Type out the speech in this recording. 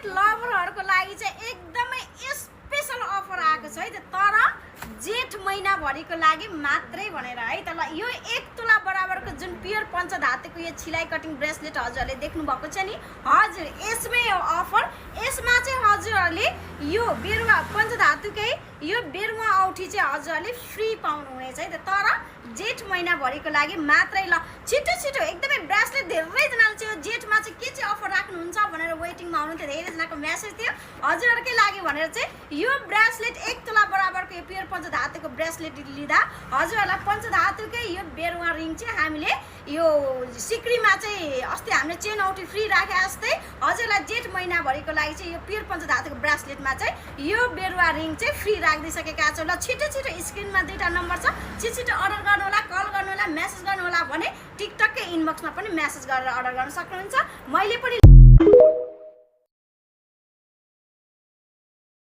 Bracelet लभरहरूको लागि चाहिँ एकदमै स्पेशल अफर आएको छ है त। तर जेठ महिनाभरिको लागि मात्रै भनेर है त। ल यो 1 तोला बराबरको जुन प्योर पञ्चधातुको यो छिलाइ कटिङ ब्रेसलेट हजुरहरूले देख्नु भएको छ नि, हजुर यसमै यो अफर। यसमा चाहिँ हजुरहरूले यो बेरुवा पञ्चधातुकै यो बेरुवा औठी चाहिँ हजुरहरूले फ्री पाउनुहुनेछ है त। तर जेठ महिनाभरिको लागि मात्रै। ल छिटो छिटो एकदमै ब्रेसलेट धेरैजनाले चाहिँ जेठमा चाहिँ के चाहिँ अफर राख्नुहुन्छ भनेर वेटिङमा हुनुहुन्थ्यो, धेरैजनाको मेसेज थियो हजुरहरूकै लागि भनेर चाहिँ यो ब्रेसलेट 1 तोला बराबरको यो प्योर पञ्चधातुको ब्रेसलेट लिँदा हजुरहरूलाई पञ्चधातुकै यो बेरुवा रिङ चाहिँ हामीले यो सिक्रीमा चाहिँ अस्ति हामीले चेन औठी फ्री राखे जस्तै हजुरलाई जेठ महिनाभरिको लागि चाहिँ यो प्योर पञ्चधातुको ब्रेसलेटमा चाहिँ यो बेरुवा रिङ चाहिँ फ्री राखिदिइसकेका छौँ। ल छिटो छिटो स्क्रिनमा 2टा नम्बर छ, छिटो छिटो अर्डर गर्नु होला, कल गर्नु होला, मेसेज गर्नु होला भने टिकटककै इनबक्समा पनि मेसेज गरेर अर्डर गर्न सक्नुहुन्छ। मैले पनि